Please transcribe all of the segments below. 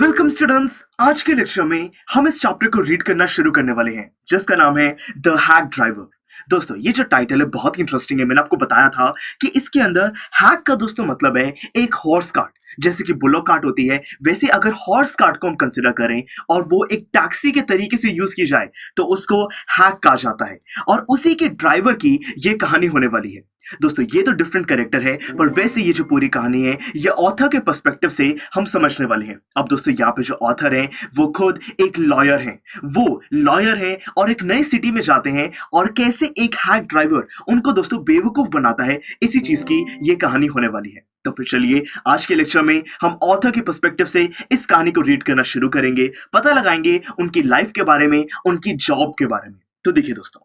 Welcome students. आज के lecture में हम इस चैप्टर को रीड करना शुरू करने वाले हैं जिसका नाम है द हैक ड्राइवर। दोस्तों ये जो टाइटल है बहुत ही इंटरेस्टिंग है। मैंने आपको बताया था कि इसके अंदर हैक का दोस्तों मतलब है एक हॉर्स कार्ट। जैसे कि बुलोक कार्ट होती है, वैसे अगर हॉर्स कार्ट को हम कंसिडर करें और वो एक टैक्सी के तरीके से यूज की जाए तो उसको हैक कहा जाता है। और उसी के ड्राइवर की ये कहानी होने वाली है। दोस्तों ये तो डिफरेंट कैरेक्टर है, पर वैसे ये जो पूरी कहानी है ये ऑथर के पर्सपेक्टिव से हम समझने वाले हैं। अब दोस्तों यहाँ पे जो ऑथर हैं वो खुद एक लॉयर हैं। वो लॉयर हैं और एक नई सिटी में जाते हैं और कैसे एक हैक ड्राइवर उनको दोस्तों बेवकूफ बनाता है, इसी चीज की ये कहानी होने वाली है। तो फिर चलिए आज के लेक्चर में हम ऑथर के पर्सपेक्टिव से इस कहानी को रीड करना शुरू करेंगे, पता लगाएंगे उनकी लाइफ के बारे में, उनकी जॉब के बारे में। तो देखिए दोस्तों,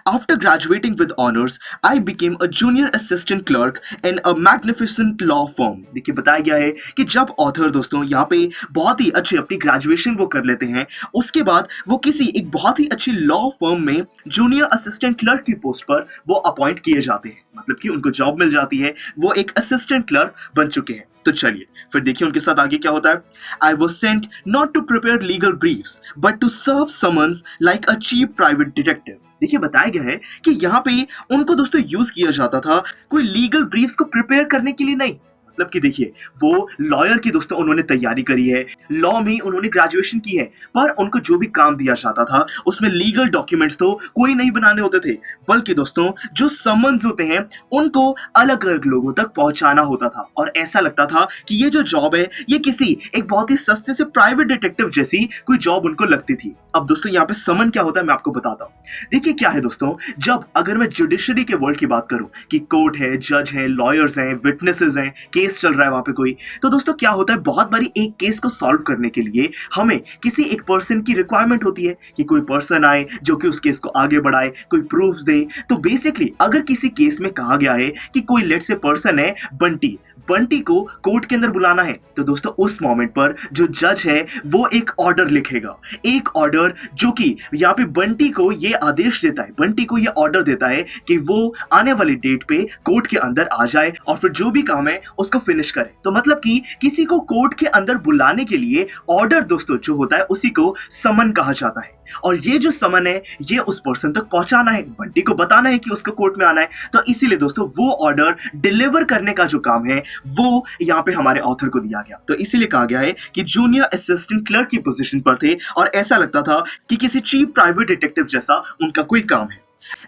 after graduating with honors, I became a junior assistant clerk in a magnificent law firm। देखिए बताया गया है कि जब ऑथर दोस्तों यहाँ पे बहुत ही अच्छी अपनी ग्रेजुएशन वो कर लेते हैं, उसके बाद वो किसी एक बहुत ही अच्छी लॉ फर्म में जूनियर असिस्टेंट क्लर्क की पोस्ट पर वो अपॉइंट किए जाते हैं। मतलब कि उनको जॉब मिल जाती है, वो एक असिस्टेंट क्लर्क बन चुके हैं। तो चलिए फिर देखिए उनके साथ आगे क्या होता है। I was sent not to prepare legal briefs but to serve summons like a cheap private detective. देखिए बताया गया है कि यहाँ पे उनको दोस्तों यूज किया जाता था कोई लीगल ब्रीफ्स को प्रिपेयर करने के लिए नहीं। मतलब कि देखिए वो लॉयर की दोस्तों उन्होंने तैयारी करी है, लॉ में उन्होंने ग्रेजुएशन की है, पर उनको जो भी काम दिया जाता था उसमें लीगल डॉक्यूमेंट्स तो कोई नहीं बनाने होते थे, बल्कि दोस्तों जो समन्स होते हैं उनको अलग अलग लोगों तक पहुंचाना होता था। और ऐसा लगता था कि ये जो जॉब है ये किसी एक बहुत ही सस्ते से प्राइवेट डिटेक्टिव जैसी कोई जॉब उनको लगती थी। अब दोस्तों यहाँ पे समन क्या होता है मैं आपको बताता हूँ। देखिए क्या है दोस्तों, जब अगर मैं जुडिशरी के वर्ल्ड की बात करूं कि कोर्ट है, जज है, लॉयर्स हैं, विटनेसेस हैं, केस चल रहा है वहां पे कोई, तो दोस्तों क्या होता है बहुत बारी एक केस को सॉल्व करने के लिए हमें किसी एक पर्सन की रिक्वायरमेंट होती है कि कोई पर्सन आए जो कि उस केस को आगे बढ़ाए, कोई प्रूफ दे। तो बेसिकली अगर किसी केस में कहा गया है कि कोई लेट से पर्सन है बंटी, बंटी को कोर्ट के अंदर बुलाना है, तो दोस्तों उस मोमेंट पर जो जज है वो एक ऑर्डर लिखेगा, एक ऑर्डर जो कि यहाँ पे बंटी को ये आदेश देता है, बंटी को ये ऑर्डर देता है कि वो आने वाली डेट पे कोर्ट के अंदर आ जाए और फिर जो भी काम है उसको फिनिश करे। तो मतलब कि किसी को कोर्ट के अंदर बुलाने के लिए ऑर्डर दोस्तों जो होता है उसी को समन कहा जाता है। और ये जो समन है ये उस पर्सन तक पहुंचाना है, बंटी को बताना है कि उसको कोर्ट में आना है। तो इसीलिए दोस्तों वो ऑर्डर डिलीवर करने का जो काम है वो यहाँ पे हमारे ऑथर को दिया गया। तो इसीलिए कहा गया है कि जूनियर असिस्टेंट क्लर्क की पोजीशन पर थे और ऐसा लगता था कि किसी चीप प्राइवेट डिटेक्टिव जैसा उनका कोई काम है।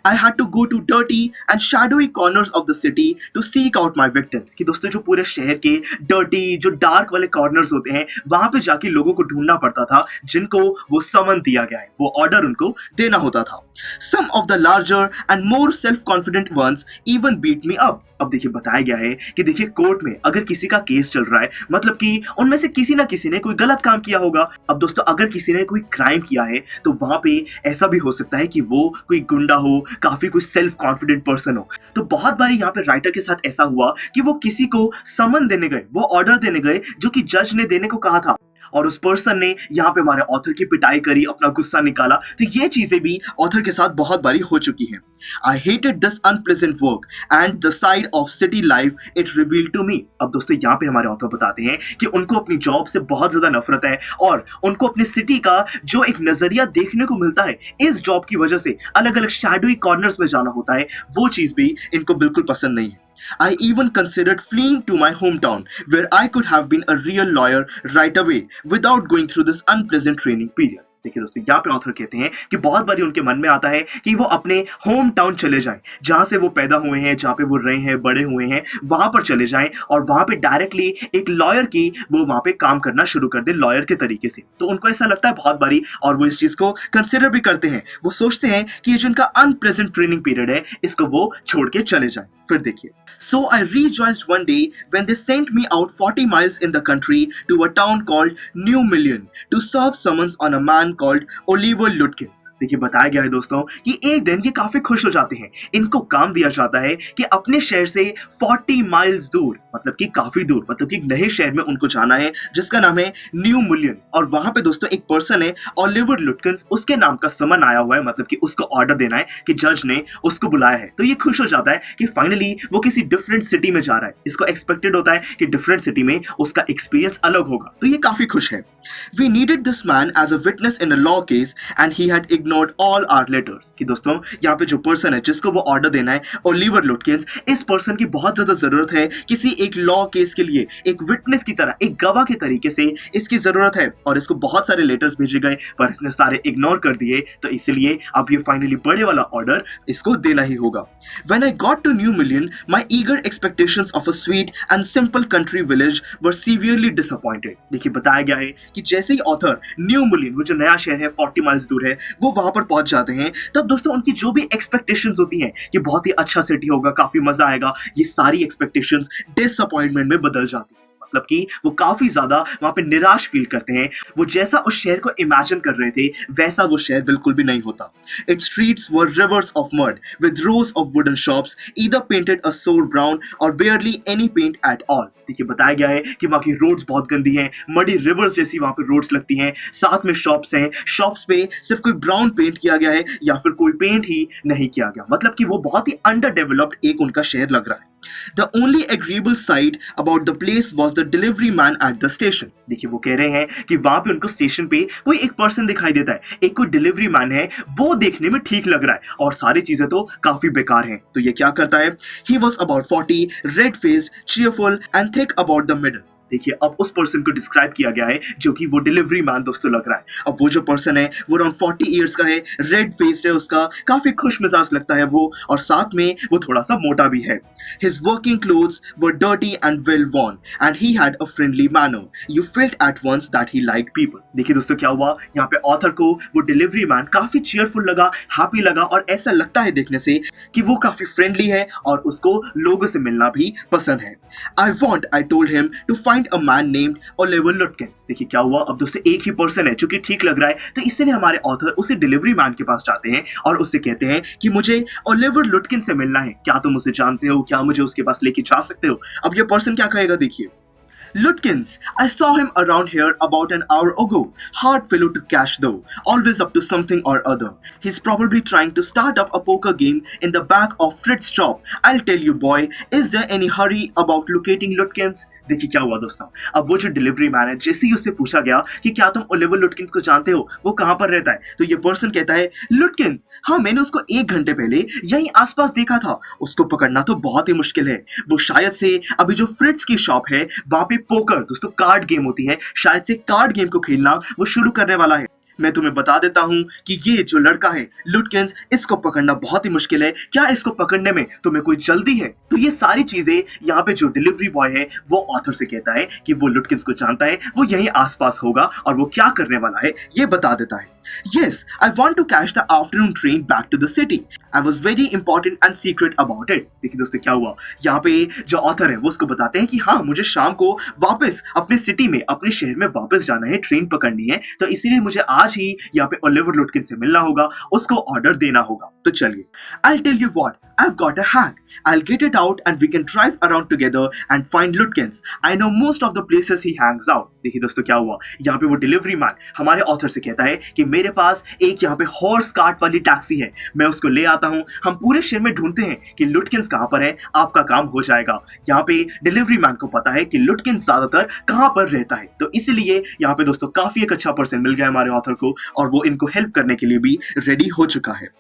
I had to go to dirty and shadowy corners of the city to seek out my victims। कि दोस्तों जो पूरे शहर के डर्टी जो डार्क वाले कॉर्नर्स होते हैं वहां पे जाके लोगों को ढूंढना पड़ता था जिनको वो समन दिया गया है, वो ऑर्डर उनको देना होता था। Some of the larger and more self-confident ones even beat me up। अब देखिए बताया गया है कि देखिए कोर्ट में अगर किसी का केस चल रहा है, मतलब कि उनमें से किसी ना किसी ने कोई गलत काम किया होगा। अब दोस्तों अगर किसी ने कोई क्राइम किया है तो वहां पे ऐसा भी हो सकता है कि वो कोई गुंडा हो, काफी कोई सेल्फ कॉन्फिडेंट पर्सन हो। तो बहुत बारी यहाँ पे राइटर के साथ ऐसा हुआ कि वो किसी को समन देने गए, वो ऑर्डर देने गए जो कि जज ने देने को कहा था, और उस पर्सन ने यहाँ पे हमारे ऑथर की पिटाई करी, अपना गुस्सा निकाला। तो ये चीजें भी ऑथर के साथ बहुत बारी हो चुकी हैं। I hated this unpleasant work and the side of city life it revealed to me। अब दोस्तों यहाँ पे हमारे ऑथर बताते हैं कि उनको अपनी जॉब से बहुत ज्यादा नफरत है और उनको अपनी सिटी का जो एक नजरिया देखने को मिलता है इस जॉब की वजह से, अलग अलग शैडोई कॉर्नर्स में जाना होता है, वो चीज भी इनको बिल्कुल पसंद नहीं है। I even considered fleeing to my hometown where I could have been a real lawyer right away without going through this unpleasant training period। देखिए दोस्तों यहाँ पे ऑथर कहते हैं कि बहुत बारी उनके मन में आता है कि वो अपने होम टाउन चले जाएं, जहां से वो पैदा हुए हैं, जहां पे वो रहे हैं, बड़े हुए हैं, वहां पर चले जाएं और वहां पे डायरेक्टली एक लॉयर की वो वहां पे काम करना शुरू कर दे लॉयर के तरीके से। तो उनको ऐसा लगता है बहुत बारी और वो इस चीज को कंसिडर भी करते हैं। वो सोचते हैं कि ये जो इनका अनप्लेजेंट ट्रेनिंग पीरियड है इसको वो छोड़ के चले जाएं। फिर देखिए, so I rejoiced one day when they sent me out 40 miles in the country to a town called New Million to serve summons on a man man called Oliver लुटकिंस। देखिए बताया गया है दोस्तों कि एक दिन ये काफी खुश हो जाते हैं। इनको काम दिया जाता है कि अपने शहर से 40 माइल्स दूर, मतलब कि काफी दूर, मतलब कि एक नए शहर में उनको जाना है जिसका नाम है न्यू मिलियन। और वहां पे दोस्तों एक पर्सन है ओलिवर लुटकिंस, उसके नाम का समन आया हुआ है, मतलब कि उसको ऑर्डर देना है कि जज ने उसको बुलाया है। तो ये खुश हो जाता है कि फाइनली वो किसी डिफरेंट सिटी में जा रहा है। इसको एक्सपेक्टेड होता है कि डिफरेंट सिटी में उसका एक्सपीरियंस अलग होगा, तो ये काफी खुश है। We needed this man as a witness in a law case and he had ignored all our letters. कि दोस्तों यहाँ पे जो पर्सन है जिसको वो ऑर्डर देना है ओलिवर लुटकिंस, इस पर्सन की बहुत ज्यादा जरूरत है किसी एक लॉ केस के लिए, एक विटनेस की तरह, एक गवाह के तरीके से इसकी जरूरत है। और इसको बहुत सारे लेटर्स भेजे गए पर इसने सारे इग्नोर कर दिए, तो इसलिए अब ये फाइनली बड़े वाला ऑर्डर इसको देना ही होगा। When I got to New Million, my eager expectations of a sweet and simple country village were severely disappointed। देखिए बताया गया है कि जैसे ही ऑथर न्यू मिलियन, वो जो नया शहर है 40 माइल्स दूर है, वो वहां पर पहुंच जाते हैं, तब दोस्तों उनकी जो भी एक्सपेक्टेशंस होती हैं कि बहुत ही अच्छा सिटी होगा, काफी मजा आएगा, ये सारी एक्सपेक्टेशंस डिसअपॉइंटमेंट में बदल जाती है। मतलब कि वो काफी ज्यादा वहां पे निराश फील करते हैं। वो जैसा उस शहर को इमेजिन कर रहे थे वैसा वो शहर बिल्कुल भी नहीं होता। It's streets were rivers of mud with rows of wooden shops either painted a sour brown or barely any paint at all. देखिए बताया गया है कि वहां की रोड्स बहुत गंदी हैं, मडी रिवर्स जैसी वहां पे रोड्स लगती हैं, साथ में शॉप्स हैं, शॉप्स पे सिर्फ कोई ब्राउन पेंट किया गया है या फिर कोई पेंट ही नहीं किया गया। मतलब कि वो बहुत ही अंडर डेवलप्ड एक उनका शहर लग रहा है। The only agreeable side about the place was the delivery man at the station। देखिए वो कह रहे हैं कि वहां पे उनको स्टेशन पे कोई एक पर्सन दिखाई देता है, एक कोई डिलीवरी मैन है, वो देखने में ठीक लग रहा है और सारी चीजें तो काफी बेकार हैं। तो ये क्या करता है? He was about 40, red faced, cheerful and thick about the middle। देखिए अब उस पर्सन को डिस्क्राइब किया गया है जो कि वो डिलीवरी मैन दोस्तों लग रहा है। अब वो जो पर्सन है वो अराउंड 40 इयर्स का है, रेड फेस्ड है, उसका काफी खुश मिजाज लगता है वो, और साथ में वो थोड़ा सा मोटा भी है। His working clothes were dirty and well worn and he had a friendly manner। You felt at once that he liked people। देखिए दोस्तों क्या हुआ, यहाँ पे ऑथर को वो डिलीवरी मैन काफी चीयरफुल लगा, हैप्पी लगा, और ऐसा लगता है देखने से कि वो काफी फ्रेंडली है और उसको लोगों से मिलना भी पसंद है। I told him to find a man named Oliver Lutkins। देखिए क्या हुआ, अब दोस्तों एक ही पर्सन है जो कि ठीक लग रहा है, तो इसलिए हमारे ऑथर उसे डिलीवरी मैन के पास जाते हैं और उससे कहते हैं कि मुझे ओलिवर लुटकिन से मिलना है, क्या तुम उसे जानते हो, क्या मुझे उसके पास लेके जा सकते हो? अब ये पर्सन क्या कहेगा, देखिए। Lutkins, I saw him around here about an hour ago. Hard fellow to catch though, always up to something or other. He's probably trying to start up a poker game in the back of Fritz's shop. I'll tell you boy, is there any hurry about locating Lutkins? देखिए क्या हुआ दोस्तों, अब वो जो delivery man है, जैसे ही उससे पूछा गया कि क्या तुम ओलिवर लुटकिंस को जानते हो, वो कहाँ पर रहता है, तो ये पर्सन कहता है लुटकिंस, हाँ मैंने उसको 1 घंटे पहले यहीं आसपास देखा था। उसको पकड़ना तो बहुत ही मुश्किल है, वो शायद से अभी जो फ्रिट्ज की शॉप है वहां पे पोकर, दोस्तों कार्ड गेम होती है, शायद से कार्ड गेम को खेलना वो शुरू करने वाला है। मैं तुम्हें बता देता हूं कि ये जो लड़का है लुटकिंस, इसको पकड़ना बहुत ही मुश्किल है, क्या इसको पकड़ने में तुम्हें कोई जल्दी है? तो ये सारी चीजें यहाँ पे जो डिलीवरी बॉय है वो ऑथर से कहता है कि वो लुटकिंस को जानता है, वो यहीं आसपास होगा और वो क्या करने वाला है ये बता देता है। Yes, I want to catch the afternoon train back to the city. I was very important and secret about it। देखिए दोस्तों क्या हुआ, यहाँ पे जो ऑथर है वो उसको बताते हैं कि हाँ मुझे शाम को वापस अपने सिटी में, अपने शहर में वापस जाना है, ट्रेन पकड़नी है, तो इसीलिए मुझे आज ही यहाँ पे ओलिवर लुटकिन से मिलना होगा, उसको ऑर्डर देना होगा। तो चलिए, I'll tell you what, I've got a hack. I'll get it out and we can drive around together and find Lutkins. I know most of the places he hangs out। देखिए दोस्तों क्या हुआ, यहाँ पे वो डिलीवरी मैन हमारे author से कहता है कि मेरे पास एक यहाँ पे हॉर्स कार्ट वाली टैक्सी है, मैं उसको ले आता हूँ, हम पूरे शहर में ढूंढते हैं कि लुटकिंस कहाँ पर है, आपका काम हो जाएगा। यहाँ पे डिलीवरी मैन को पता है कि लुटकिंस ज्यादातर कहाँ पर रहता है, तो इसीलिए यहाँ पे दोस्तों काफी एक अच्छा पर्सन मिल गया हमारे ऑथर को और वो इनको हेल्प करने के लिए भी रेडी हो चुका है।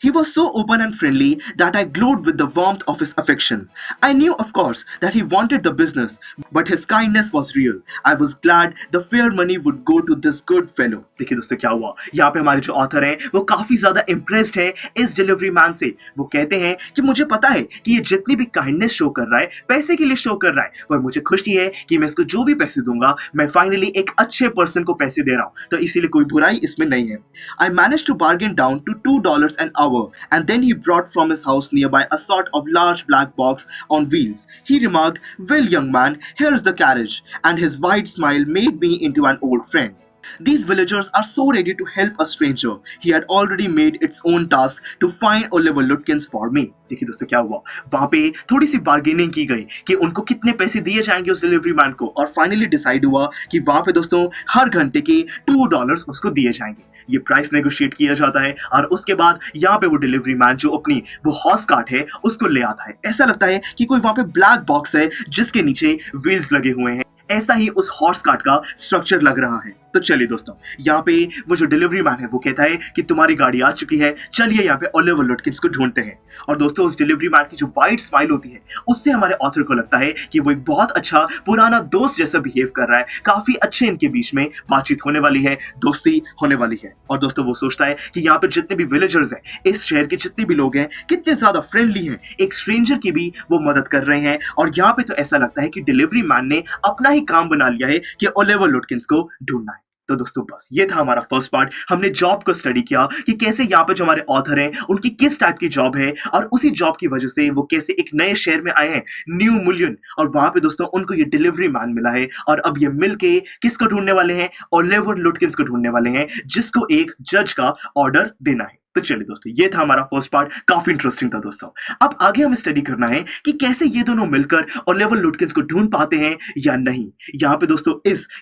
He was so open and friendly that I glowed with the warmth of his affection. I knew, of course, that he wanted the business, but his kindness was real. I was glad the fair money would go to this good fellow। देखिए दोस्तों क्या हुआ, यहाँ पे हमारे जो author हैं वो काफी ज्यादा इम्प्रेस्ड है इस डिलीवरी मैन से। वो कहते हैं कि मुझे पता है कि ये जितनी भी काइंडनेस शो कर रहा है पैसे के लिए शो कर रहा है, पर मुझे खुशी है कि मैं इसको जो भी पैसे दूंगा मैं फाइनली एक अच्छे पर्सन को पैसे दे रहा हूँ, तो इसीलिए कोई बुराई इसमें नहीं है। I managed to bargain down to $2 an hour, and then he brought from his house nearby a sort of large black box on wheels. He remarked, "Well, young man, here's the carriage," and his wide smile made me into an old friend। These villagers are so ready to help a stranger. He had already made its own task to find Oliver Lutkins for me. देखिए दोस्तों क्या हुआ, वहां पे थोड़ी सी bargaining की गई कि उनको कितने पैसे दिए जाएंगे उस डिलीवरी मैन को, और फाइनली डिसाइड हुआ कि वहां पे दोस्तों हर घंटे के $2 उसको दिए जाएंगे। ये प्राइस नेगोशिएट किया जाता है और उसके बाद यहाँ पे वो डिलीवरी मैन जो अपनी वो हॉर्स कार्ट है उसको ले आता है। ऐसा लगता है कि कोई वहां पे ब्लैक बॉक्स है जिसके नीचे व्हील्स लगे हुए हैं, ऐसा ही उस हॉर्स कार्ट का स्ट्रक्चर लग रहा है। तो चलिए दोस्तों, यहाँ पे वो जो डिलीवरी मैन है वो कहता है कि तुम्हारी गाड़ी आ चुकी है, चलिए यहाँ पे ओलिवर लुटकिंस को ढूंढते हैं। और दोस्तों उस डिलीवरी मैन की जो वाइट स्माइल होती है उससे हमारे ऑथर को लगता है कि वो एक बहुत अच्छा पुराना दोस्त जैसा बिहेव कर रहा है, काफी अच्छे इनके बीच में बातचीत होने वाली है, दोस्ती होने वाली है। और दोस्तों वो सोचता है कि यहाँ पे जितने भी विलेजर्स हैं, इस शहर के जितने भी लोग हैं, कितने ज्यादा फ्रेंडली हैं, एक स्ट्रेंजर की भी वो मदद कर रहे हैं। और यहाँ पे तो ऐसा लगता है कि डिलीवरी मैन ने अपना ही काम बना लिया है कि ओलिवर लुटकिंस को ढूंढना है। तो दोस्तों बस ये था हमारा फर्स्ट पार्ट। हमने जॉब को स्टडी किया कि कैसे यहाँ पे जो हमारे ऑथर हैं उनकी किस टाइप की जॉब है, और उसी जॉब की वजह से वो कैसे एक नए शहर में आए हैं, न्यू मुलियन, और वहां पे दोस्तों उनको ये डिलीवरी मैन मिला है। और अब ये मिलके किसको ढूंढने वाले हैं, ओलिवर लुटकिंस को ढूंढने वाले हैं, जिसको एक जज का ऑर्डर देना है। तो चलिए दोस्तों ये था हमारा फर्स्ट पार्ट, काफी इंटरेस्टिंग था दोस्तों। अब आगे हमें स्टडी करना है कि कैसे ये दोनों मिलकर ओलिवर लुटकिंस को ढूंढ पाते हैं या नहीं। यहाँ पे दोस्तों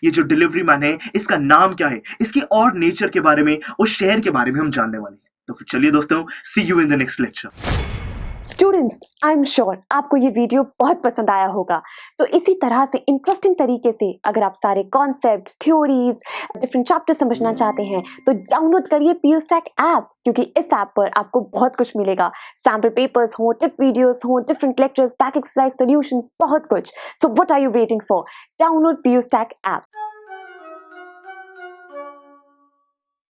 ये जो डिलीवरी मैन है इसका नाम क्या है, इसके और नेचर के बारे में, उस शहर के बारे में हम जानने वाले हैं। तो फिर चलिए दोस्तों, see you in the next lecture. Students, I am sure आपको ये वीडियो बहुत पसंद आया होगा। तो इसी तरह से इंटरेस्टिंग तरीके से अगर आप सारे कॉन्सेप्ट्स, थ्योरीज, डिफरेंट चैप्टर समझना चाहते हैं तो डाउनलोड करिए PUSTAC ऐप, क्योंकि इस ऐप पर आपको बहुत कुछ मिलेगा। सैम्पल पेपर्स हो, टिप वीडियोस हो, different lectures, back exercise solutions, बहुत कुछ। So what are you waiting for? Download PUSTAC app.